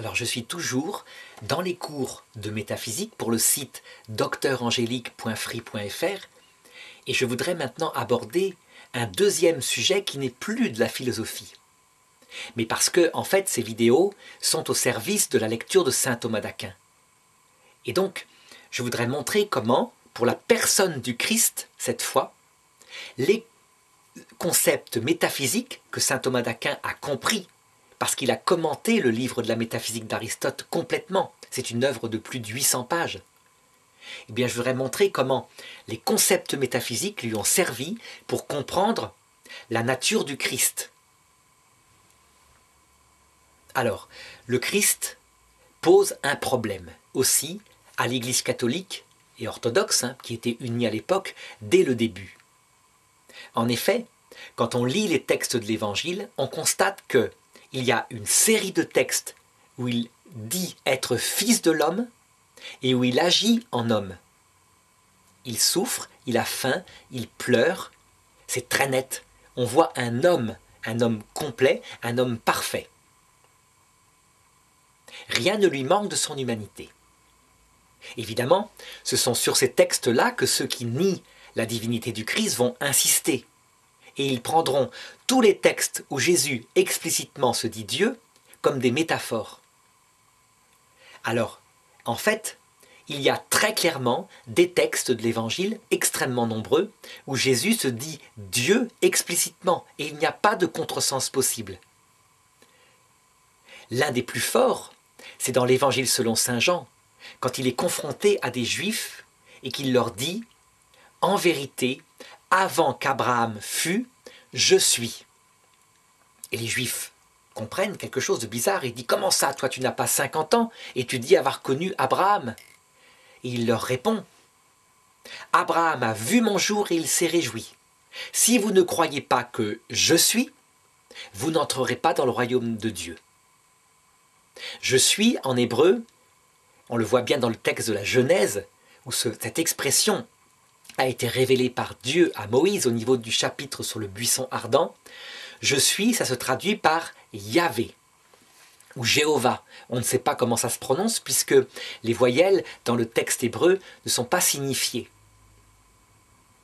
Alors je suis toujours dans les cours de métaphysique pour le site docteurangélique.free.fr et je voudrais maintenant aborder un deuxième sujet qui n'est plus de la philosophie. Mais parce que, en fait, ces vidéos sont au service de la lecture de saint Thomas d'Aquin. Et donc, je voudrais montrer comment, pour la personne du Christ, cette fois, les concepts métaphysiques que saint Thomas d'Aquin a compris, parce qu'il a commenté le livre de la métaphysique d'Aristote complètement, c'est une œuvre de plus de 800 pages, eh bien je voudrais montrer comment les concepts métaphysiques lui ont servi pour comprendre la nature du Christ. Alors, le Christ pose un problème aussi à l'Église catholique et orthodoxe, qui était unie à l'époque, dès le début. En effet, quand on lit les textes de l'Évangile, on constate qu'il y a une série de textes où il dit être fils de l'homme et où il agit en homme. Il souffre, il a faim, il pleure, c'est très net. On voit un homme complet, un homme parfait. Rien ne lui manque de son humanité. Évidemment, ce sont sur ces textes-là que ceux qui nient la divinité du Christ vont insister. Et ils prendront tous les textes où Jésus explicitement se dit Dieu comme des métaphores. Alors, en fait, il y a très clairement des textes de l'Évangile extrêmement nombreux où Jésus se dit Dieu explicitement et il n'y a pas de contresens possible. L'un des plus forts, c'est dans l'Évangile selon saint Jean, quand il est confronté à des Juifs et qu'il leur dit « En vérité, avant qu'Abraham fût, je suis ». Et les Juifs comprennent quelque chose de bizarre et disent « Comment ça, toi tu n'as pas 50 ans et tu dis avoir connu Abraham ?» Et il leur répond « Abraham a vu mon jour et il s'est réjoui. Si vous ne croyez pas que je suis, vous n'entrerez pas dans le royaume de Dieu. » Je suis, en hébreu, on le voit bien dans le texte de la Genèse, où cette expression a été révélée par Dieu à Moïse au niveau du chapitre sur le buisson ardent. Je suis, ça se traduit par Yahvé ou Jéhovah. On ne sait pas comment ça se prononce puisque les voyelles dans le texte hébreu ne sont pas signifiées.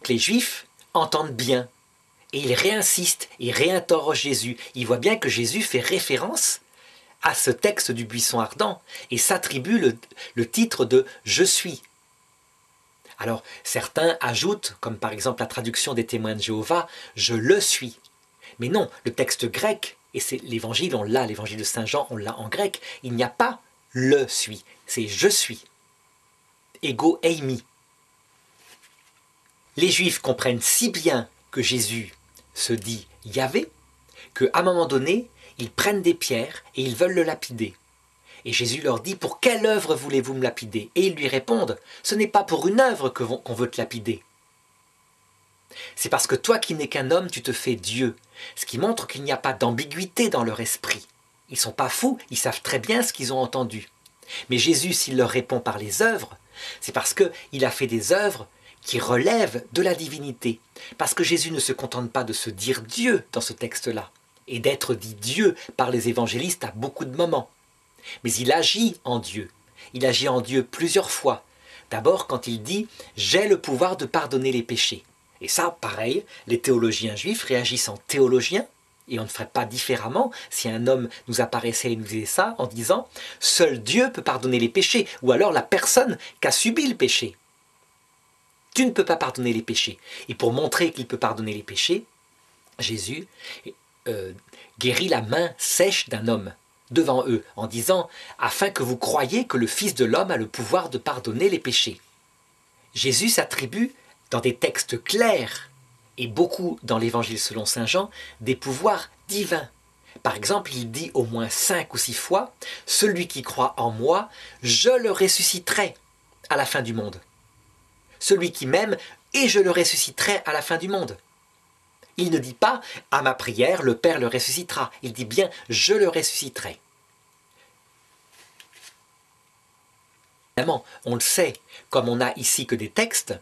Les Juifs entendent bien et ils réinsistent et réinterrogent Jésus. Ils voient bien que Jésus fait référence à ce texte du buisson ardent et s'attribue le titre de « Je suis ». Alors certains ajoutent, comme par exemple la traduction des témoins de Jéhovah, « Je le suis ». Mais non, le texte grec, et c'est l'évangile, on l'a, l'évangile de saint Jean, on l'a en grec, il n'y a pas « le suis », c'est « je suis ». Ego eimi. Les Juifs comprennent si bien que Jésus se dit Yahvé, qu'à un moment donné, ils prennent des pierres et ils veulent le lapider. Et Jésus leur dit « Pour quelle œuvre voulez-vous me lapider ?» Et ils lui répondent « Ce n'est pas pour une œuvre qu'on veut te lapider. C'est parce que toi qui n'es qu'un homme, tu te fais Dieu. » Ce qui montre qu'il n'y a pas d'ambiguïté dans leur esprit. Ils ne sont pas fous, ils savent très bien ce qu'ils ont entendu. Mais Jésus, s'il leur répond par les œuvres, c'est parce qu'il a fait des œuvres qui relèvent de la divinité. Parce que Jésus ne se contente pas de se dire Dieu dans ce texte-là, et d'être dit Dieu par les évangélistes à beaucoup de moments. Mais il agit en Dieu. Il agit en Dieu plusieurs fois. D'abord quand il dit « J'ai le pouvoir de pardonner les péchés ». Et ça, pareil, les théologiens juifs réagissent en théologiens, et on ne ferait pas différemment si un homme nous apparaissait et nous disait ça en disant « Seul Dieu peut pardonner les péchés » ou alors la personne qui a subi le péché. Tu ne peux pas pardonner les péchés. Et pour montrer qu'il peut pardonner les péchés, Jésus guérit la main sèche d'un homme devant eux, en disant « Afin que vous croyiez que le Fils de l'homme a le pouvoir de pardonner les péchés ». Jésus s'attribue, dans des textes clairs, et beaucoup dans l'Évangile selon saint Jean, des pouvoirs divins. Par exemple, il dit au moins 5 ou 6 fois « Celui qui croit en moi, je le ressusciterai à la fin du monde. Celui qui m'aime, et je le ressusciterai à la fin du monde. » Il ne dit pas « À ma prière, le Père le ressuscitera ». Il dit bien « Je le ressusciterai ». Évidemment, on le sait, comme on n'a ici que des textes,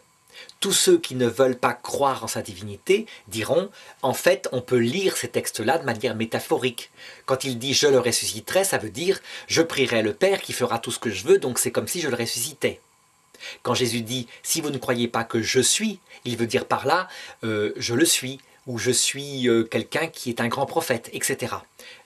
Tous ceux qui ne veulent pas croire en sa divinité diront, en fait, on peut lire ces textes-là de manière métaphorique. Quand il dit « je le ressusciterai », ça veut dire « je prierai le Père qui fera tout ce que je veux, donc c'est comme si je le ressuscitais ». Quand Jésus dit « si vous ne croyez pas que je suis », il veut dire par là « je le suis » ou « je suis quelqu'un qui est un grand prophète », etc.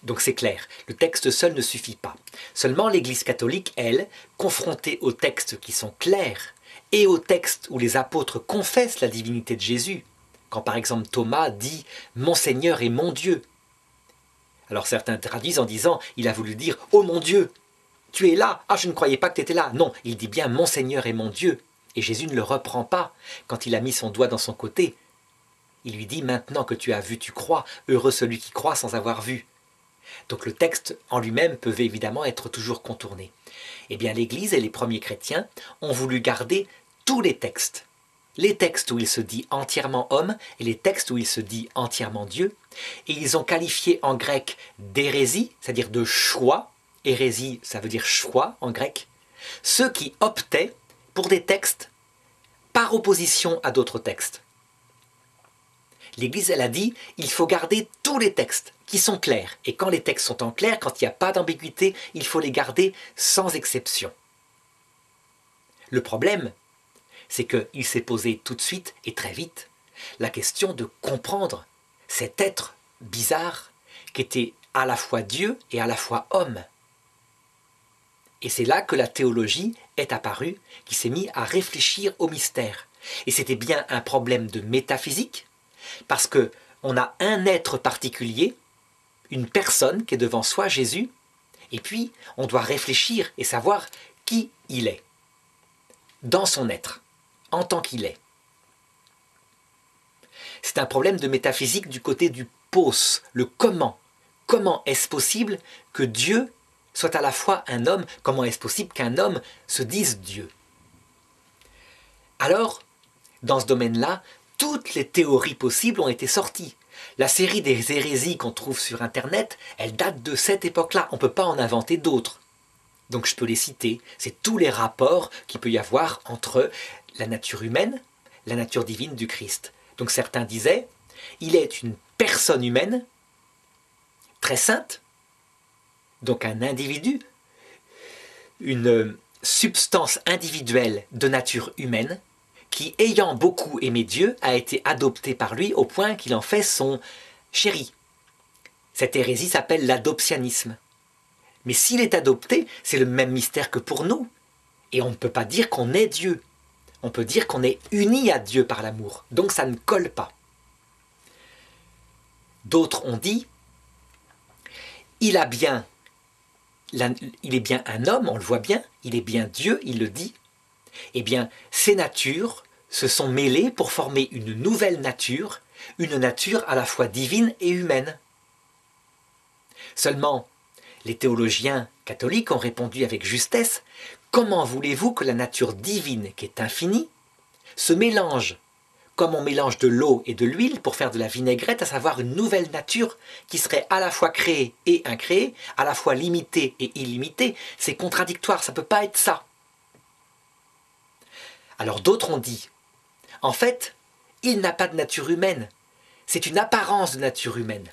Donc c'est clair, le texte seul ne suffit pas. Seulement l'Église catholique, elle, confrontée aux textes qui sont clairs, et aux textes où les apôtres confessent la divinité de Jésus, quand par exemple Thomas dit « Mon Seigneur et mon Dieu ». Alors certains traduisent en disant « Il a voulu dire « Oh mon Dieu !» Tu es là, ah je ne croyais pas que tu étais là. Non, il dit bien mon Seigneur et mon Dieu. Et Jésus ne le reprend pas quand il a mis son doigt dans son côté. Il lui dit maintenant que tu as vu, tu crois. Heureux celui qui croit sans avoir vu. Donc le texte en lui-même peut évidemment être toujours contourné. Eh bien l'Église et les premiers chrétiens ont voulu garder tous les textes. Les textes où il se dit entièrement homme et les textes où il se dit entièrement Dieu. Et ils ont qualifié en grec d'hérésie, c'est-à-dire de choix. Hérésie, ça veut dire choix en grec, ceux qui optaient pour des textes par opposition à d'autres textes. L'Église, elle a dit, il faut garder tous les textes qui sont clairs. Et quand les textes sont en clair, quand il n'y a pas d'ambiguïté, il faut les garder sans exception. Le problème, c'est qu'il s'est posé tout de suite et très vite la question de comprendre cet être bizarre qui était à la fois Dieu et à la fois homme. Et c'est là que la théologie est apparue, qui s'est mise à réfléchir au mystère. Et c'était bien un problème de métaphysique, parce qu'on a un être particulier, une personne qui est devant soi, Jésus, et puis on doit réfléchir et savoir qui il est, dans son être, en tant qu'il est. C'est un problème de métaphysique du côté du pos, le comment. Comment est-ce possible que Dieu soit à la fois un homme, comment est-ce possible qu'un homme se dise Dieu? Alors, dans ce domaine-là, toutes les théories possibles ont été sorties. La série des hérésies qu'on trouve sur Internet, elle date de cette époque-là, on ne peut pas en inventer d'autres. Donc je peux les citer, c'est tous les rapports qu'il peut y avoir entre la nature humaine, la nature divine du Christ. Donc certains disaient, il est une personne humaine, très sainte, donc un individu, une substance individuelle de nature humaine, qui, ayant beaucoup aimé Dieu, a été adopté par lui au point qu'il en fait son chéri. Cette hérésie s'appelle l'adoptionnisme. Mais s'il est adopté, c'est le même mystère que pour nous. Et on ne peut pas dire qu'on est Dieu. On peut dire qu'on est uni à Dieu par l'amour. Donc ça ne colle pas. D'autres ont dit, il est bien un homme, on le voit bien, il est bien Dieu, il le dit. Eh bien, ces natures se sont mêlées pour former une nouvelle nature, une nature à la fois divine et humaine. Seulement, les théologiens catholiques ont répondu avec justesse, comment voulez-vous que la nature divine, qui est infinie, se mélange, comme on mélange de l'eau et de l'huile pour faire de la vinaigrette, à savoir une nouvelle nature qui serait à la fois créée et incréée, à la fois limitée et illimitée? C'est contradictoire, ça ne peut pas être ça. Alors d'autres ont dit, en fait, il n'a pas de nature humaine, c'est une apparence de nature humaine.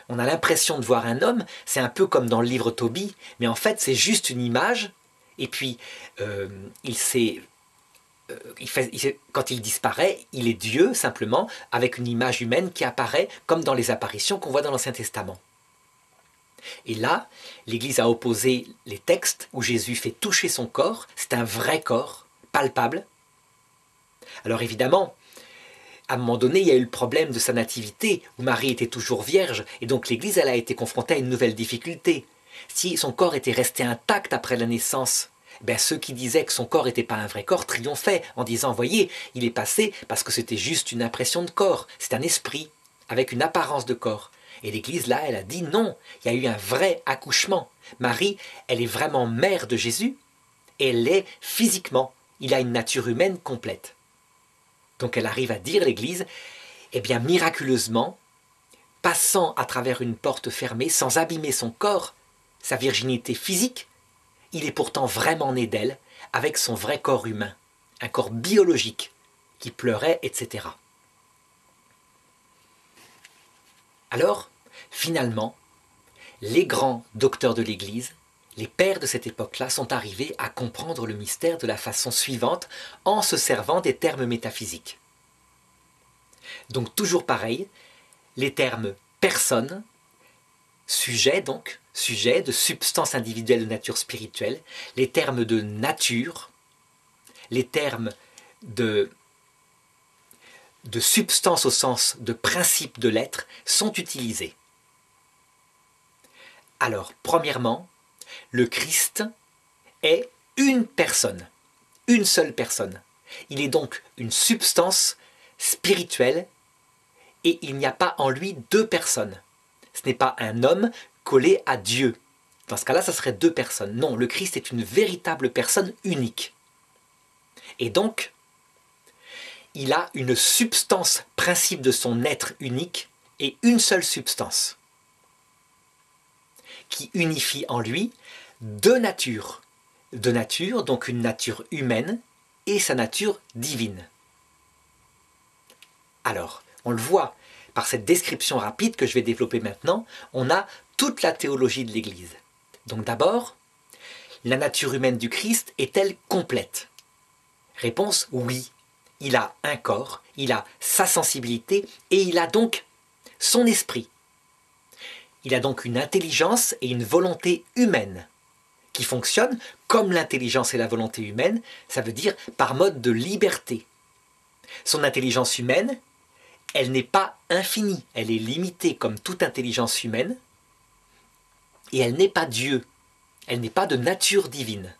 On a l'impression de voir un homme, c'est un peu comme dans le livre Tobie, mais en fait c'est juste une image, et puis quand il disparaît, il est Dieu simplement, avec une image humaine qui apparaît comme dans les apparitions qu'on voit dans l'Ancien Testament. Et là, l'Église a opposé les textes où Jésus fait toucher son corps, c'est un vrai corps, palpable. Alors évidemment, à un moment donné, il y a eu le problème de sa nativité, où Marie était toujours vierge, et donc l'Église elle a été confrontée à une nouvelle difficulté. Si son corps était resté intact après la naissance, ben ceux qui disaient que son corps n'était pas un vrai corps triomphaient en disant, voyez, il est passé parce que c'était juste une impression de corps, c'est un esprit, avec une apparence de corps. Et l'Église là, elle a dit non, il y a eu un vrai accouchement. Marie, elle est vraiment mère de Jésus, et elle l'est physiquement, il a une nature humaine complète. Donc elle arrive à dire, l'Église, eh bien miraculeusement, passant à travers une porte fermée, sans abîmer son corps, sa virginité physique, il est pourtant vraiment né d'elle, avec son vrai corps humain, un corps biologique, qui pleurait, etc. Alors, finalement, les grands docteurs de l'Église, les pères de cette époque-là, sont arrivés à comprendre le mystère de la façon suivante en se servant des termes métaphysiques. Donc toujours pareil, les termes personne, sujet donc, sujet de substance individuelle de nature spirituelle, les termes de nature, les termes de substance au sens de principe de l'être sont utilisés. Alors, premièrement, le Christ est une personne, une seule personne. Il est donc une substance spirituelle et il n'y a pas en lui deux personnes. Ce n'est pas un homme collé à Dieu. Dans ce cas-là, ça serait deux personnes. Non, le Christ est une véritable personne unique. Et donc, il a une substance, principe de son être unique, et une seule substance, qui unifie en lui deux natures. Deux natures, donc une nature humaine et sa nature divine. Alors, on le voit par cette description rapide que je vais développer maintenant, on a toute la théologie de l'Église. Donc d'abord, la nature humaine du Christ est-elle complète? Réponse, oui. Il a un corps, il a sa sensibilité et il a donc son esprit. Il a donc une intelligence et une volonté humaine qui fonctionnent comme l'intelligence et la volonté humaine, ça veut dire par mode de liberté. Son intelligence humaine, elle n'est pas infinie, elle est limitée comme toute intelligence humaine, et elle n'est pas Dieu, elle n'est pas de nature divine.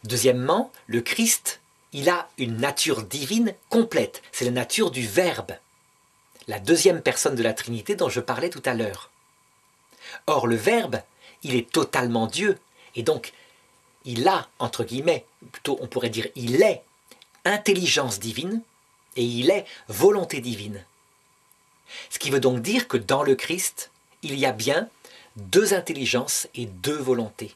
Deuxièmement, le Christ, il a une nature divine complète, c'est la nature du Verbe, la deuxième personne de la Trinité dont je parlais tout à l'heure. Or, le Verbe, il est totalement Dieu, et donc il a, entre guillemets, plutôt on pourrait dire il est intelligence divine, et il est volonté divine. Ce qui veut donc dire que dans le Christ, il y a bien deux intelligences et deux volontés.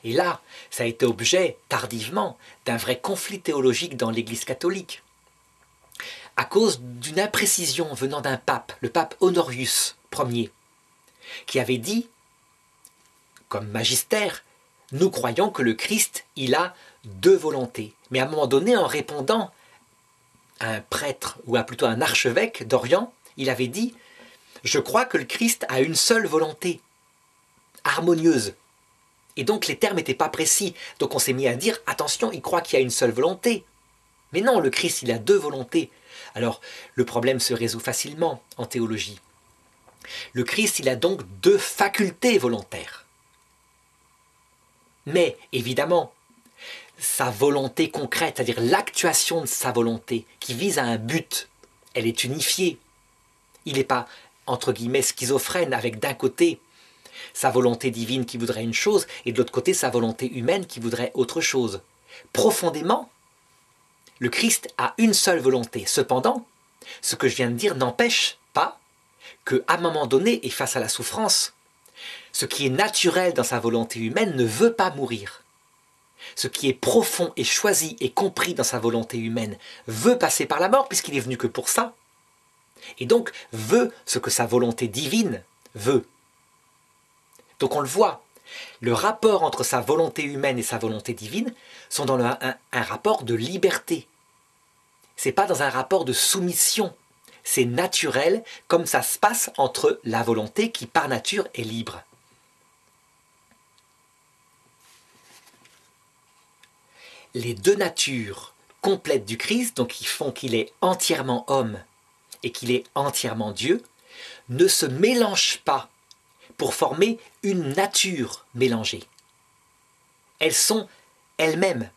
Et là, ça a été objet, tardivement, d'un vrai conflit théologique dans l'Église catholique, à cause d'une imprécision venant d'un pape, le pape Honorius Ier, qui avait dit, comme magistère, nous croyons que le Christ, il a deux volontés. Mais à un moment donné, en répondant à un prêtre, ou à plutôt un archevêque d'Orient, il avait dit « Je crois que le Christ a une seule volonté, harmonieuse. » Et donc les termes n'étaient pas précis. Donc on s'est mis à dire « Attention, il croit qu'il y a une seule volonté. » Mais non, le Christ, il a deux volontés. Alors le problème se résout facilement en théologie. Le Christ, il a donc deux facultés volontaires. Mais évidemment, sa volonté concrète, c'est-à-dire l'actuation de sa volonté, qui vise à un but, elle est unifiée. Il n'est pas, entre guillemets, schizophrène, avec d'un côté sa volonté divine qui voudrait une chose, et de l'autre côté sa volonté humaine qui voudrait autre chose. Profondément, le Christ a une seule volonté. Cependant, ce que je viens de dire n'empêche pas qu'à un moment donné, et face à la souffrance, ce qui est naturel dans sa volonté humaine ne veut pas mourir. Ce qui est profond et choisi et compris dans sa volonté humaine veut passer par la mort puisqu'il est venu que pour ça. Et donc veut ce que sa volonté divine veut. Donc on le voit, le rapport entre sa volonté humaine et sa volonté divine sont dans un rapport de liberté. Ce n'est pas dans un rapport de soumission. C'est naturel comme ça se passe entre la volonté qui par nature est libre. Les deux natures complètes du Christ, donc qui font qu'il est entièrement homme et qu'il est entièrement Dieu, ne se mélangent pas pour former une nature mélangée. Elles sont elles-mêmes.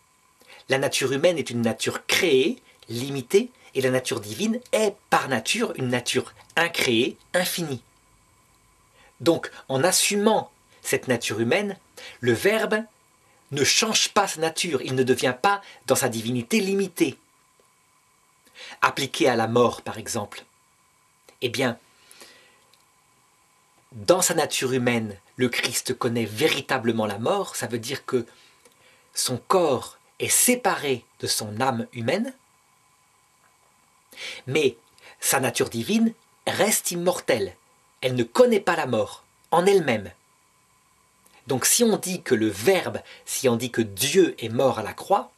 La nature humaine est une nature créée, limitée, et la nature divine est par nature une nature incréée, infinie. Donc, en assumant cette nature humaine, le Verbe ne change pas sa nature, il ne devient pas, dans sa divinité, limité. Appliqué à la mort, par exemple. Eh bien, dans sa nature humaine, le Christ connaît véritablement la mort, ça veut dire que son corps est séparé de son âme humaine, mais sa nature divine reste immortelle. Elle ne connaît pas la mort en elle-même. Donc si on dit que le Verbe, si on dit que Dieu est mort à la croix,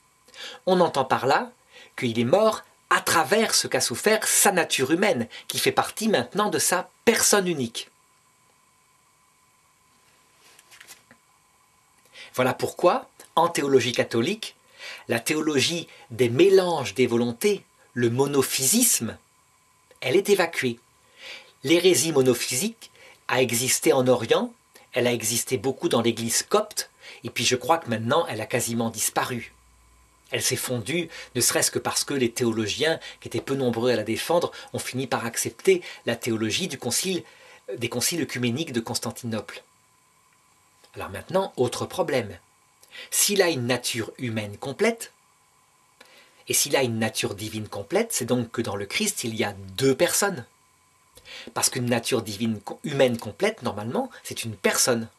on entend par là qu'il est mort à travers ce qu'a souffert sa nature humaine, qui fait partie maintenant de sa personne unique. Voilà pourquoi, en théologie catholique, la théologie des mélanges des volontés, le monophysisme, elle est évacuée. L'hérésie monophysique a existé en Orient, elle a existé beaucoup dans l'église copte, et puis je crois que maintenant elle a quasiment disparu. Elle s'est fondue, ne serait-ce que parce que les théologiens, qui étaient peu nombreux à la défendre, ont fini par accepter la théologie des conciles œcuméniques de Constantinople. Alors maintenant, autre problème. S'il a une nature humaine complète, et s'il a une nature divine complète, c'est donc que dans le Christ, il y a deux personnes. Parce qu'une nature divine humaine complète, normalement, c'est une personne.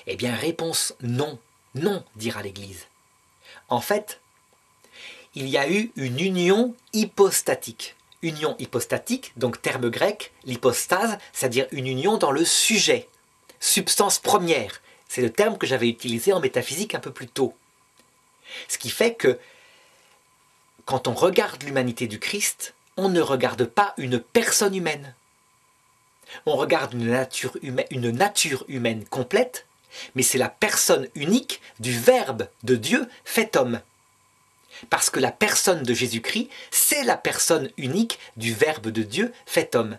Eh bien, réponse non. Non, dira l'Église. En fait, il y a eu une union hypostatique. Union hypostatique, donc terme grec, l'hypostase, c'est-à-dire une union dans le sujet. Substance première, c'est le terme que j'avais utilisé en métaphysique un peu plus tôt. Ce qui fait que, quand on regarde l'humanité du Christ, on ne regarde pas une personne humaine. On regarde une nature humaine complète, mais c'est la personne unique du Verbe de Dieu fait homme. Parce que la personne de Jésus-Christ, c'est la personne unique du Verbe de Dieu fait homme.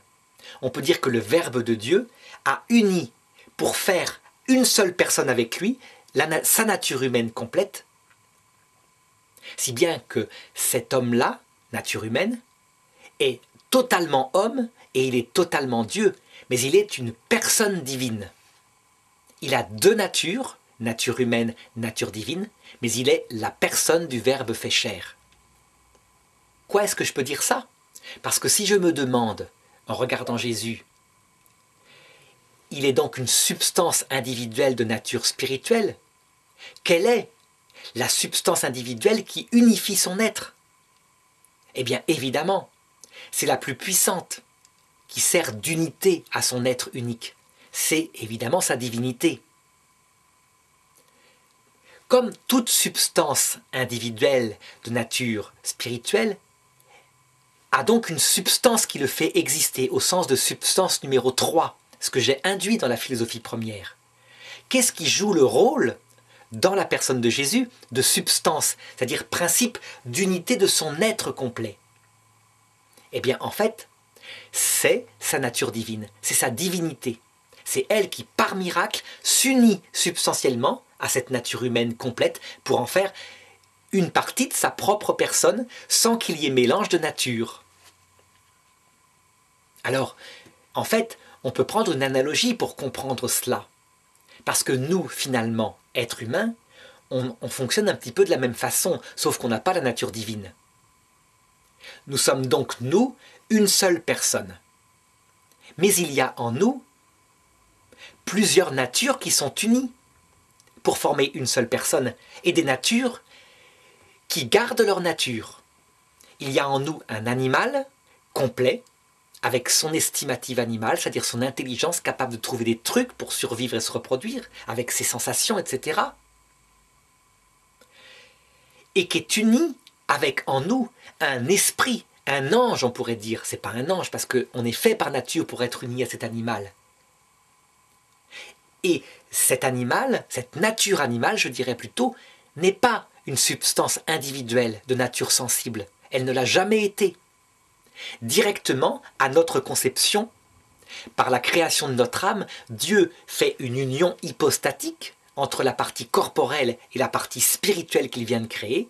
On peut dire que le Verbe de Dieu a uni pour faire une seule personne avec lui, sa nature humaine complète, si bien que cet homme-là, nature humaine, est totalement homme et il est totalement Dieu, mais il est une personne divine. Il a deux natures, nature humaine, nature divine, mais il est la personne du Verbe fait chair. Quoi est-ce que je peux dire ça? Parce que si je me demande, en regardant Jésus, il est donc une substance individuelle de nature spirituelle, quelle est la substance individuelle qui unifie son être? Eh bien, évidemment, c'est la plus puissante, qui sert d'unité à son être unique. C'est évidemment sa divinité. Comme toute substance individuelle de nature spirituelle a donc une substance qui le fait exister, au sens de substance numéro 3, ce que j'ai induit dans la philosophie première. Qu'est-ce qui joue le rôle dans la personne de Jésus de substance, c'est-à-dire principe d'unité de son être complet? Eh bien, en fait, c'est sa nature divine, c'est sa divinité. C'est elle qui, par miracle, s'unit substantiellement à cette nature humaine complète pour en faire une partie de sa propre personne sans qu'il y ait mélange de nature. Alors, en fait, on peut prendre une analogie pour comprendre cela. Parce que nous, finalement, êtres humains, on fonctionne un petit peu de la même façon, sauf qu'on n'a pas la nature divine. Nous sommes donc, nous, une seule personne. Mais il y a en nous plusieurs natures qui sont unies pour former une seule personne, et des natures qui gardent leur nature. Il y a en nous un animal complet, avec son estimative animale, c'est-à-dire son intelligence capable de trouver des trucs pour survivre et se reproduire, avec ses sensations, etc. Et qui est uni avec en nous un esprit, un ange on pourrait dire. C'est pas un ange parce qu'on est fait par nature pour être uni à cet animal. Et cet animal, cette nature animale, je dirais plutôt, n'est pas une substance individuelle de nature sensible. Elle ne l'a jamais été. Directement, à notre conception, par la création de notre âme, Dieu fait une union hypostatique entre la partie corporelle et la partie spirituelle qu'il vient de créer,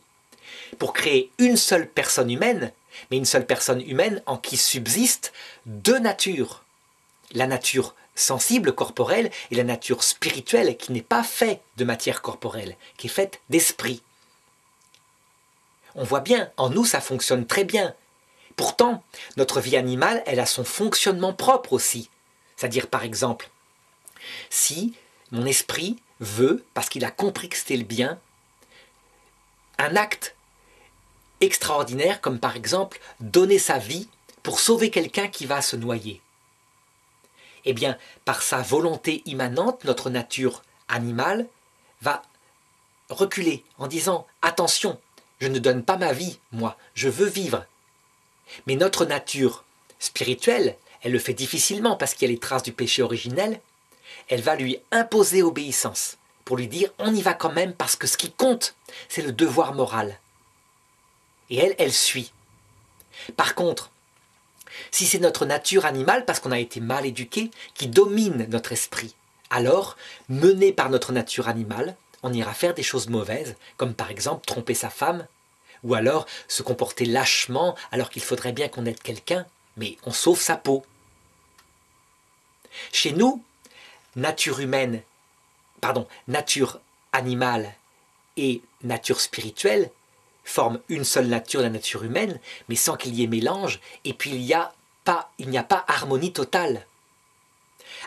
pour créer une seule personne humaine, mais une seule personne humaine en qui subsistent deux natures. La nature sensible, corporelle, et la nature spirituelle qui n'est pas faite de matière corporelle, qui est faite d'esprit. On voit bien, en nous ça fonctionne très bien. Pourtant, notre vie animale, elle a son fonctionnement propre aussi. C'est-à-dire, par exemple, si mon esprit veut, parce qu'il a compris que c'était le bien, un acte extraordinaire comme par exemple donner sa vie pour sauver quelqu'un qui va se noyer. Eh bien, par sa volonté immanente, notre nature animale va reculer en disant « Attention, je ne donne pas ma vie, moi, je veux vivre ». Mais notre nature spirituelle, elle le fait difficilement parce qu'il y a les traces du péché originel, elle va lui imposer obéissance pour lui dire « On y va quand même parce que ce qui compte, c'est le devoir moral ». Et elle suit. Par contre, si c'est notre nature animale, parce qu'on a été mal éduqué, qui domine notre esprit, alors, mené par notre nature animale, on ira faire des choses mauvaises, comme par exemple tromper sa femme, ou alors se comporter lâchement alors qu'il faudrait bien qu'on aide quelqu'un, mais on sauve sa peau. Chez nous, nature humaine, nature animale et nature spirituelle forment une seule nature, la nature humaine, mais sans qu'il y ait mélange, et puis il n'y a pas harmonie totale.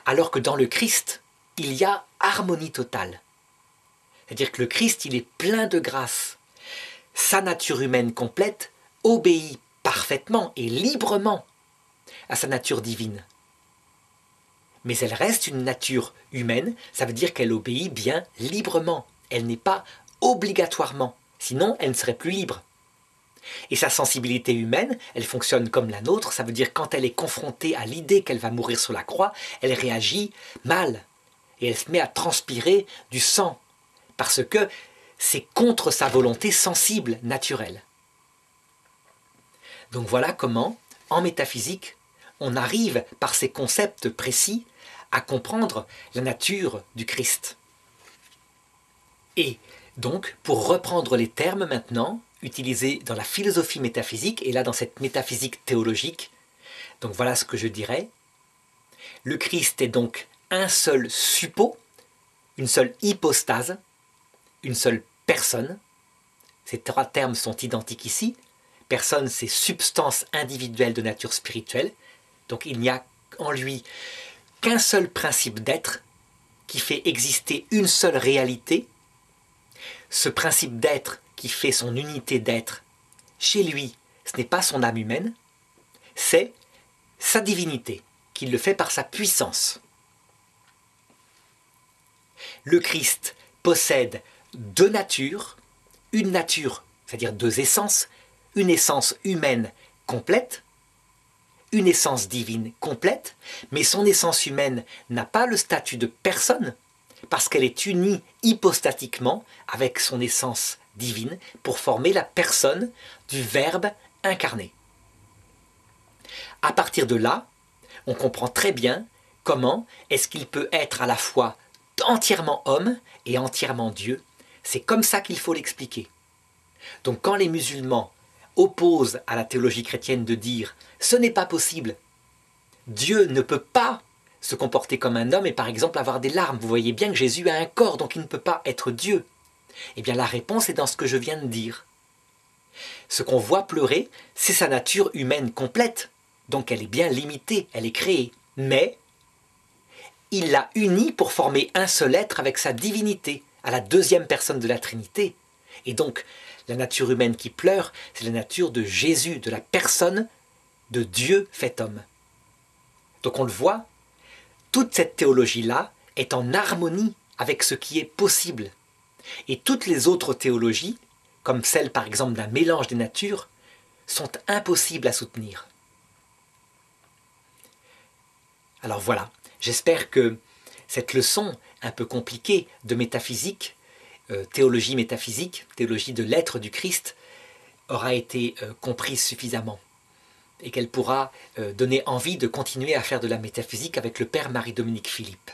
Alors que dans le Christ, il y a harmonie totale. C'est-à-dire que le Christ, il est plein de grâce. Sa nature humaine complète obéit parfaitement et librement à sa nature divine. Mais elle reste une nature humaine, ça veut dire qu'elle obéit bien librement. Elle n'est pas obligatoirement, sinon elle ne serait plus libre. Et sa sensibilité humaine, elle fonctionne comme la nôtre, ça veut dire quand elle est confrontée à l'idée qu'elle va mourir sur la croix, elle réagit mal et elle se met à transpirer du sang parce que c'est contre sa volonté sensible, naturelle. Donc voilà comment, en métaphysique, on arrive par ces concepts précis à comprendre la nature du Christ. Et donc, pour reprendre les termes maintenant, utilisés dans la philosophie métaphysique, et là dans cette métaphysique théologique, donc voilà ce que je dirais. Le Christ est donc un seul suppôt, une seule hypostase, une seule personne. Ces trois termes sont identiques ici. Personne, c'est substance individuelle de nature spirituelle. Donc il n'y a en lui qu'un seul principe d'être qui fait exister une seule réalité. Ce principe d'être qui fait son unité d'être, chez lui, ce n'est pas son âme humaine, c'est sa divinité, qui le fait par sa puissance. Le Christ possède deux natures, une nature, c'est-à-dire deux essences, une essence humaine complète, une essence divine complète, mais son essence humaine n'a pas le statut de personne, parce qu'elle est unie hypostatiquement avec son essence divine pour former la personne du Verbe incarné. À partir de là, on comprend très bien comment est-ce qu'il peut être à la fois entièrement homme et entièrement Dieu. C'est comme ça qu'il faut l'expliquer. Donc quand les musulmans opposent à la théologie chrétienne de dire « ce n'est pas possible, Dieu ne peut pas se comporter comme un homme et par exemple avoir des larmes. Vous voyez bien que Jésus a un corps, donc il ne peut pas être Dieu. » Eh bien la réponse est dans ce que je viens de dire. Ce qu'on voit pleurer, c'est sa nature humaine complète. Donc elle est bien limitée, elle est créée. Mais il l'a unie pour former un seul être avec sa divinité, à la deuxième personne de la Trinité. Et donc la nature humaine qui pleure, c'est la nature de Jésus, de la personne de Dieu fait homme. Donc on le voit, toute cette théologie-là est en harmonie avec ce qui est possible. Et toutes les autres théologies, comme celle par exemple d'un mélange des natures, sont impossibles à soutenir. Alors voilà, j'espère que cette leçon un peu compliquée de métaphysique, théologie métaphysique, théologie de l'être du Christ, aura été comprise suffisamment et qu'elle pourra donner envie de continuer à faire de la métaphysique avec le Père Marie-Dominique Philippe.